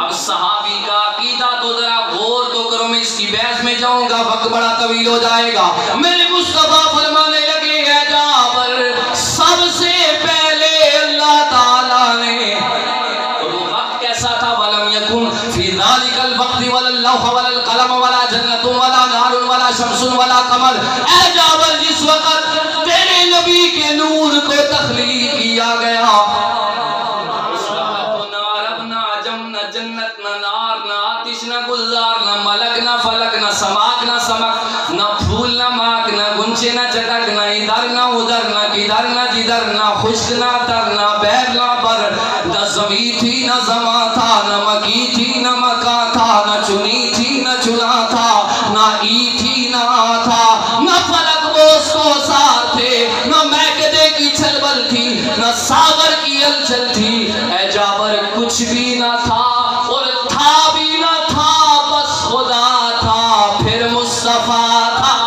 اب صحابی کا عقیدہ تو ذرا غور تو کرو، میں اس کی بحث میں جاؤں گا وقت بڑا طویل ہو جائے گا۔ میرے مصطفیٰ فرمانے لگے، اے جابر، سب سے پہلے اللہ تعالیٰ نے، اور وہ وقت کیسا تھا؟ وَلَمْ يَكُنْ فِي ذَلِكَ الْوَقْتِ وَلَا اللَّوْحَ وَلَا الْقَلَمَ وَلَا جَنَّةٌ وَلَا نَارٌ وَلَا شَمْسٌ وَلَا قَمَرٌ۔ اے جابر، جس وقت تیرے نبی کے نور کو تخلیق کیا گیا، اس وقت نہ عرب نہ عجم نہ جنت نہ نار نہ آتش نہ گلزار نہ ملک نہ فلک نہ سماک نہ سمک نہ پھول نہ ماک نہ گنچے نہ چٹک نہ ادھر نہ ادھر نہ کدھر نہ جدر، نہ خشک نہ تر، نہ بیر نہ بر، نہ زمین تھی نہ زماں تھا، نہ مکی تھی نہ مکان تھا، نہ چنی تھی نہ چنا تھا، نہ ای تھی نہ آ تھا، نہ فلک بوس کو سار تھے، نہ میکدے کی چھل بل تھی، نہ ساغر کی الچل تھی، اے جابر کچھ بھی نہ تھا اور تھا بھی نہ تھا، بس خدا تھا پھر مصطفیٰ تھا۔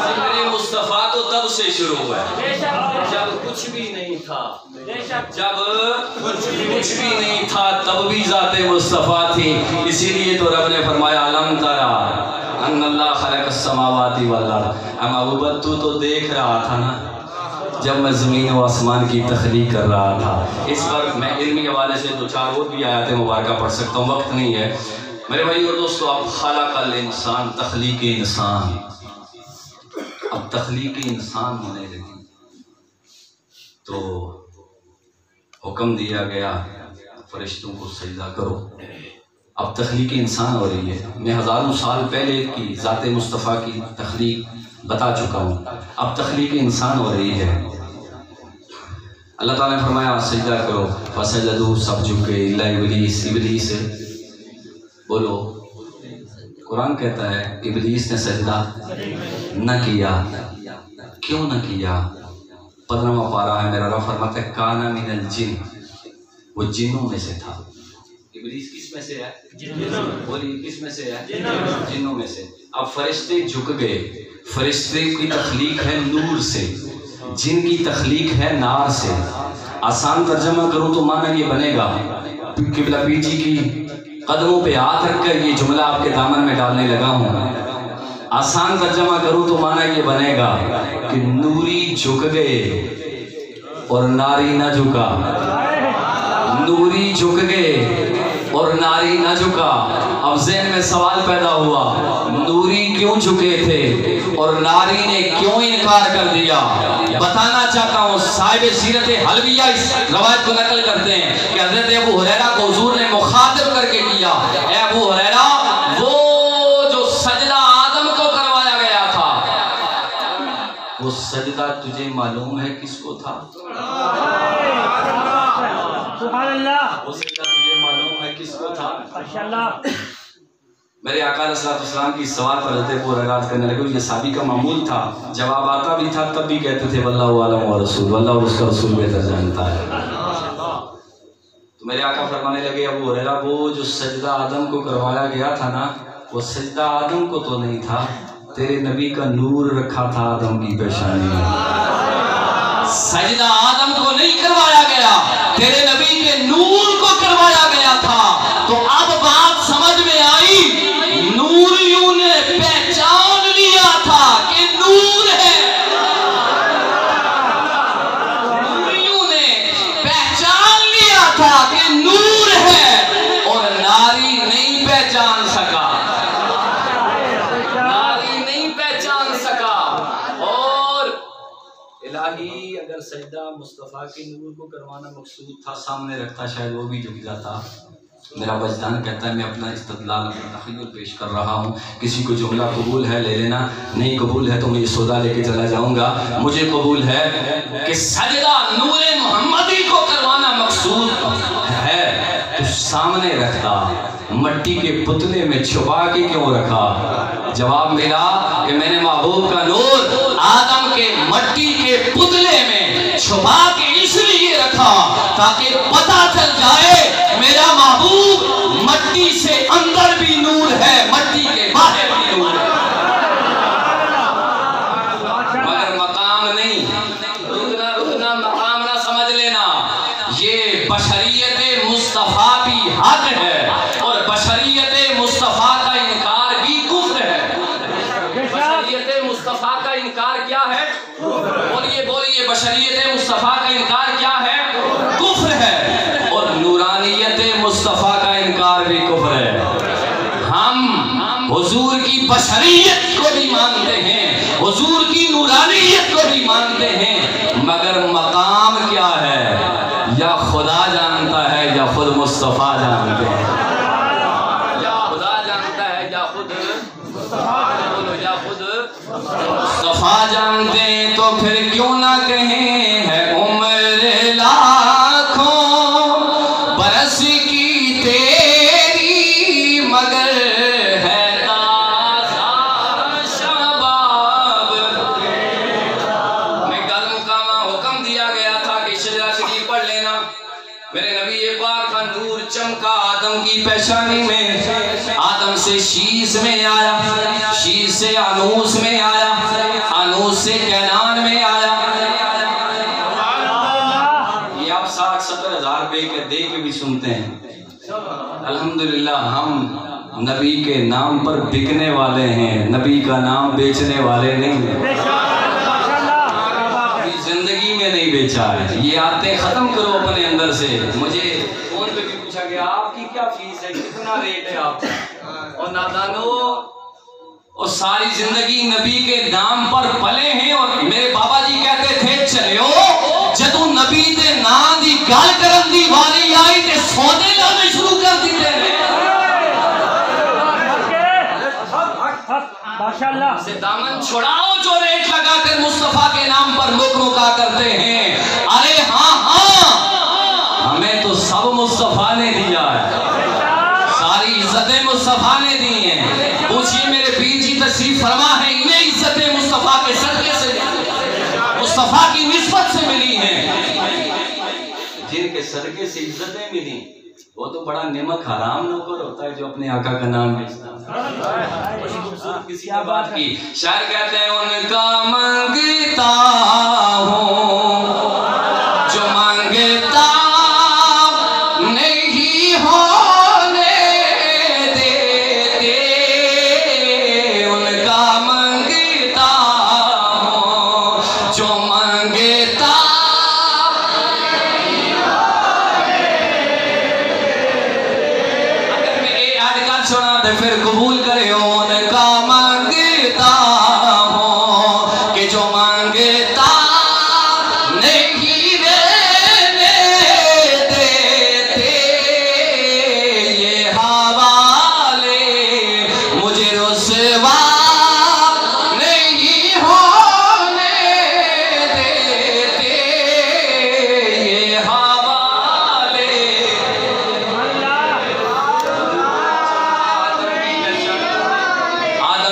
ذکر مصطفیٰ تو تب سے شروع ہوا ہے جب کچھ بھی نہیں تھا، جب کچھ بھی نہیں تھا تب بھی ذات مصطفیٰ تھی۔ اسی لیے تو رب نے فرمایا علم ترا ان اللہ خلق السماوات والارض، اما ابوبت تو دیکھ رہا تھا نا جب میں زمین و آسمان کی تخلیق کر رہا تھا۔ اس پر میں علمی حوالے سے دو چار اور بھی آیات مبارکہ پڑھ سکتا ہوں، وقت نہیں ہے میرے بھائی اور دوستو۔ اب خلق الانسان، تخلیق انسان، اب تخلیق انسان ہونے لگی تو حکم دیا گیا فرشتوں کو سجدہ کرو۔ اب تخلیق انسان ہو رہی ہے، میں ہزاروں سال پہلے کی ذات مصطفیٰ کی تخلیق بتا چکا ہوں، اب تخلیق انسان ہو رہی ہے۔ اللہ تعالیٰ نے فرمایا سجدہ کرو، فسجدوا، سب جھک گئے، الا ابلیس، ابلیس بولو، قرآن کہتا ہے ابلیس نے سجدہ نہ کیا۔ کیوں نہ کیا؟ 15واں پارہ ہے، میرا رب فرماتا ہے کانا من الجن، وہ جنوں میں سے تھا۔ ابلیس کس میں سے ہے؟ بولی کس میں سے ہے؟ جنوں میں سے۔ اب فرشتے جھک گئے، فرشتے کی تخلیق ہے نور سے، جن کی تخلیق ہے نار سے۔ آسان ترجمہ کروں تو معنی یہ بنے گا، قبلہ پیر جی کی قدموں پہ ہاتھ رکھ کر یہ جملہ آپ کے دامن میں ڈالنے لگا ہوں۔ آسان ترجمہ کروں تو معنی یہ بنے گا کہ نوری جھک گئے اور ناری نہ جھکا، نوری جھک گئے اور ناری نہ جھکا۔ اب ذہن میں سوال پیدا ہوا، نوری کیوں جھکے تھے اور ناری نے کیوں انکار کر دیا؟ بتانا چاہتا ہوں، صاحب سیرت حلویہ اس روایت کو نقل کرتے ہیں کہ حضرت ابو ہریرہ کو حضور نے مخاطب کر کے کیا، اے ابو ہریرہ، وہ جو سجدہ آدم کو کروایا گیا تھا، وہ سجدہ تجھے معلوم ہے کس کو تھا؟ سبحان اللہ، وہ سجدہ تجھے معلوم ہے کس کو تھا؟ ماشاءاللہ۔ میرے آقا علیہ السلام کی سوال پر حضرت ابو ہریرہ کرنے لگے، یہ صحابی کا معمول تھا، جواب آتا بھی تھا تب بھی کہتے تھے واللہ اعلم ورسول، واللہ اور اس کا رسول بہتر جانتا ہے۔ تو میرے آقا فرمانے لگے ابو ہریرہ، وہ جو سجدہ آدم کو کروایا گیا تھا نا، وہ سجدہ آدم کو تو نہیں تھا، تیرے نبی کا نور رکھا تھا آدم کی پیشانی میں۔ سجدہ آدم کو نہیں کروایا گیا، تیرے نبی کے نور کو کروایا گیا تھا۔ تو اب بات سمجھ میں آئی، نوریوں نے پہچان لیا تھا کہ نور ہے، نوریوں نے پہچان لیا تھا کہ نور ہے، اور ناری نہیں پہچان سکا، ناری نہیں پہچان سکا۔ اور الہی اگر سجدہ مصطفیٰ کے نور کو کروانا مقصود تھا، سامنے رکھتا شاید وہ بھی جھک جاتا۔ میرا وجدان کہتا ہے میں اپنا استدلال، اپنا تخیل پیش کر رہا ہوں، کسی کو جملہ قبول ہے لے لینا، نہیں قبول ہے تو میں یہ سودا لے کے چلا جاؤں گا۔ مجھے قبول ہے کہ سجدہ نور محمدی کو کروانا مقصود ہے، تو سامنے رکھتا، مٹی کے پتلے میں چھپا کے کیوں رکھا؟ جواب ملا کہ میں نے محبوب کا نور آدم کے مٹی کے پتلے میں چھپا کے اس لیے رکھا تاکہ پتہ چل جائے میرا محبوب مٹی سے اندر بھی نور ہے، مٹی کے باہر بھی نور ہے، مگر مقام نہیں، رکنا مقام نہ سمجھ لینا، یہ بشریت مصطفیٰ بھی حق ہے اور بشریت مصطفیٰ کا انکار بھی کفر ہے۔ بشریت مصطفیٰ کا انکار کیا ہے؟ بولیے بولیے، بشریت مصطفیٰ کا انکار کیا ہے؟ کفر ہے، اور نورانیت مصطفیٰ کا انکار بھی کفر ہے۔ ہم حضور کی بشریت کو بھی مانتے ہیں، حضور کی نورانیت کو بھی مانتے ہیں، مگر مقام کیا ہے یا خدا جانتا ہے یا خود مصطفیٰ جانتے ہیں، یا خدا جانتا ہے یا خود مصطفیٰ، یا خود مصطفیٰ ہاں جانتے تو پھر کیوں نہ کہیں ہے عمر لاکھوں برس کی تیری مگر ہے تازہ شباب۔ میں کل مقامہ حکم دیا گیا تھا کہ شجرہ شریف پڑھ لینا۔ میرے نبی پاک کا نور چمکا آدم کی پیشانی میں، آدم سے شیش میں آیا، شیش سے آنوس میں آیا، آنوس سے کینان میں آیا۔ یہ آپ 60-70 ہزار روپے کے دے کے بھی سنتے ہیں۔ الحمدللہ ہم نبی کے نام پر بکنے والے ہیں، نبی کا نام بیچنے والے نہیں ہیں۔ زندگی میں نہیں بیچا ہے۔ یہ آتے ختم کرو اپنے اندر سے۔ مجھے فون پہ بھی پوچھا گیا آپ کی کیا فیس ہے، کتنا ریٹ ہے آپ؟ اور نادانو اور ساری زندگی نبی کے نام پر پلے ہیں، اور میرے بابا جی کہتے تھے چلیو جدو نبی دے نام دی گل کرن دی واری آئی تے سودے لانے شروع کر دیتے ہیں۔ سے دامن چھڑاؤ جو ریٹ لگا کر مصطفیٰ کے نام پر مکا کرتے ہیں۔ ارے ہاں ہمیں تو سب مصطفیٰ نے دیا ہے، ساری عزتیں مصطفیٰ نے دی ہیں۔ پوچھئے میرے پیر جی تشریف فرما ہے، انہیں عزتیں مصطفیٰ کے صدقے سے مصطفیٰ کی نسبت سے ملی ہیں۔ جن کے صدقے سے عزتیں ملی وہ تو بڑا نمک حرام نوکر ہوتا ہے جو اپنے آقا کا نام بیچتا ہے۔ کسی کی بات کی شاعر کہتے ہیں ان کا مانگتا ہوں جو مانگتا نہیں ہونے دیتے، ان کا مانگتا ہوں جو مانگتا پھر قبول کرے ان کا مانگتا ہوں کہ جو مانگتا نہیں دینے دیتے، یہ حوالے مجھے رسوا نہیں ہونے دیتے، یہ حوالے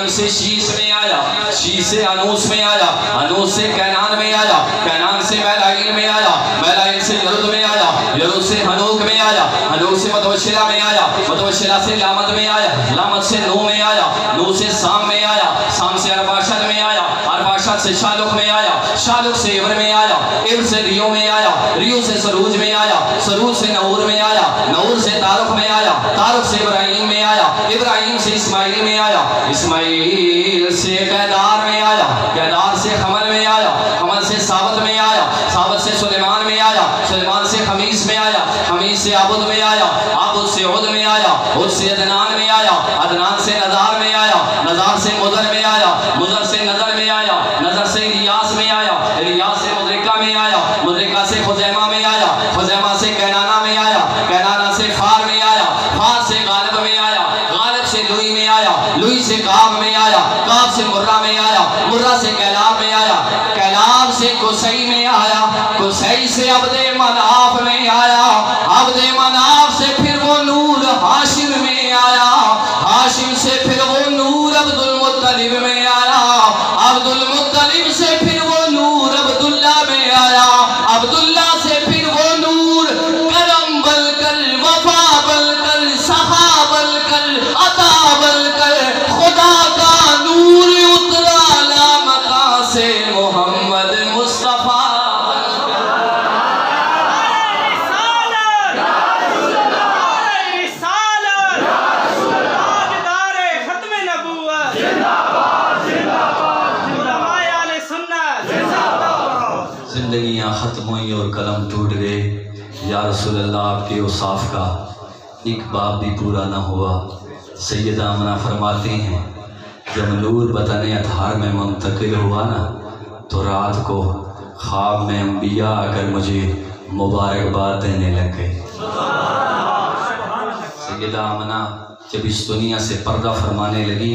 سے شیش میں آیا، شیش سے انوس میں آیا، انوس سے کینان میں آیا، کینان سے میلائیل میں آیا، میلائیل سے یرد میں آیا، یرد سے ہنوک میں آیا، ہنوک سے متوشلہ میں آیا، متوشلہ سے لامت میں آیا، لامت سے نو میں آیا، نو سے سام میں آیا، سام سے ارباشد میں آیا، ارباشد سے شالق میں آیا، شالق سے عبر میں آیا، عبر سے ریو میں آیا، ریو سے سروج میں آیا، سروج سے نور میں آیا، نور سے تارق میں آیا، تارق سے ابراہیم میں آیا، ابراہیم سے اسماعیل میں آیا، اسماعیل سے قیدار میں آیا، قیدار سے حمل میں آیا، حمل سے ثابت میں آیا، ثابت سے سلیمان میں آیا، سلیمان سے خمیس میں آیا، خمیس سے عبد میں آیا، عبد سے عد میں آیا، عد سے عدنان میں آیا، عدنان سے نظار میں آیا، نظار سے مدر میں آیا، مدر سے نظر میں آیا، نظر سے الیاس میں آیا، الیاس سے مدرکہ میں آیا، مدرکہ سے خزیمہ میں آیا، خزیمہ سے کینانہ میں آیا، کینانہ سے فار میں آیا، فار سے غالب میں آیا، غالب سے لوئی میں آیا، لوئی سے کعب میں آیا، کعب سے مرہ میں آیا، مرہ سے کیلاب میں آیا، کیلاب سے قصی میں آیا، قصی سے عبد مناف میں آیا، عبد مناف سے پھر وہ نور ہاشم میں آیا، ہاشم سے پھر وہ نور عبد المطلب میں آیا، عبد المطلب سے پھر وہ نور عبداللہ میں آیا، عبداللہ سے پھر وہ نور کرم بل کر، وفا بل کر، سخا بل کر، عطا بل کر، خدا کا نور اترا لامکا سے محمد مصطفیٰ زندگیاں ختم ہوئی اور قلم ٹوٹ گئے۔ یا رسول اللہ آپ کے اوصاف کا ایک باب بھی پورا نہ ہوا۔ سیدہ آمنہ فرماتی ہیں جب نور بطن اطہار میں منتقل ہوا نا تو رات کو خواب میں انبیاء اگر مجھے مبارکباد دینے لگ گئے۔ سیدہ آمنہ جب اس دنیا سے پردہ فرمانے لگی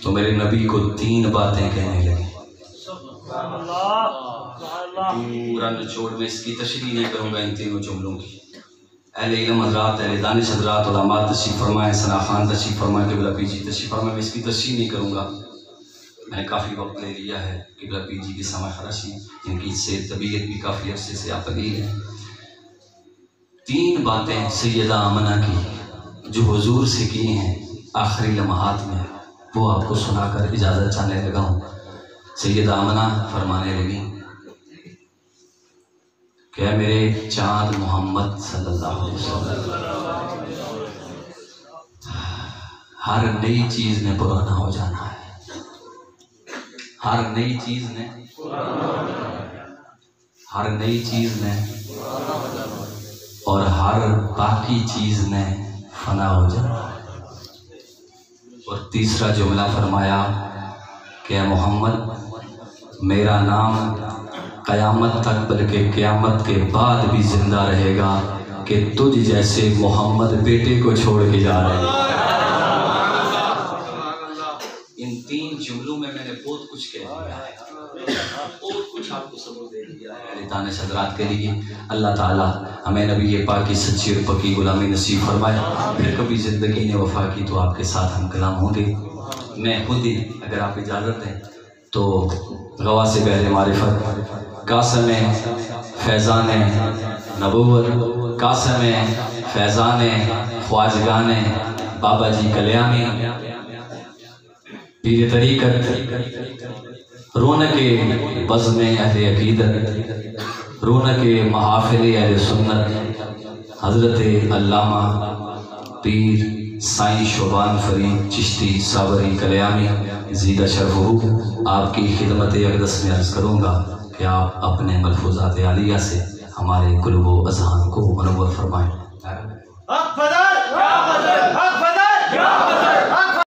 تو میرے نبی کو 3 باتیں کہنے لگی۔ پورا نچوڑ میں اس کی تشریح نہیں کروں گا ان تینوں جملوں کی. اہل علم حضرات، اہل دانش حضرات، علماء تشریف فرمائیں، ثنا خان تشریف فرمائیں، قبلہ پیر جی تشریف فرمائیں. میں اس کی تشریح نہیں کروں گا، میں نے کافی وقت لے لیا ہے. قبلہ پیر جی کی سمع خراشی، جن کی سے طبیعت بھی کافی عرصے سے اپنی ہے. 3 باتیں سیدہ آمنہ کی جو حضور سے کی ہیں آخری لمحات میں، وہ آپ کو سنا کر اجازت چاہنے لگا ہوں. سیدہ آمنہ فرمانے لگی کہ اے میرے چاند محمد صلی اللہ علیہ وسلم، ہر نئی چیز نے پرانا ہو جانا ہے. ہر نئی چیز نے ہر نئی چیز نے اور ہر باقی چیز نے فنا ہو جانا ہے. اور تیسرا جملہ فرمایا کہ اے محمد، میرا نام قیامت تک بلکہ قیامت کے بعد بھی زندہ رہے گا کہ تجھ جیسے محمد بیٹے کو چھوڑ کے جا رہے ہیں. ان 3 جملوں میں نے بہت کچھ کہہ دیا ہے، بہت کچھ آپ کو سبق دے دیا ہے. اہل دانش حضرات کے لیے اللہ تعالیٰ ہمیں نبی پاک کی سچی اور پکی غلامی نصیب فرمائے. پھر کبھی زندگی نے وفا کی تو آپ کے ساتھ ہم کلام ہوں گے. میں خود ہی اگر آپ اجازت دیں تو غواص بحر معرفت، قاسم فیضان نبوت، قاسم فیضان خواجگان بابا جی کلیانی، پیر طریقت، رونق بزم اہل عقیدت، رونق محافل اہل سنت، حضرت علامہ پیر سائیں شعبان فرید چشتی صابری کلیانی زیدہ شرفہ، آپ کی خدمت اقدس میں عرض کروں گا کہ آپ اپنے ملفوظات عالیہ سے ہمارے قلوب و اذہان کو منور فرمائیں.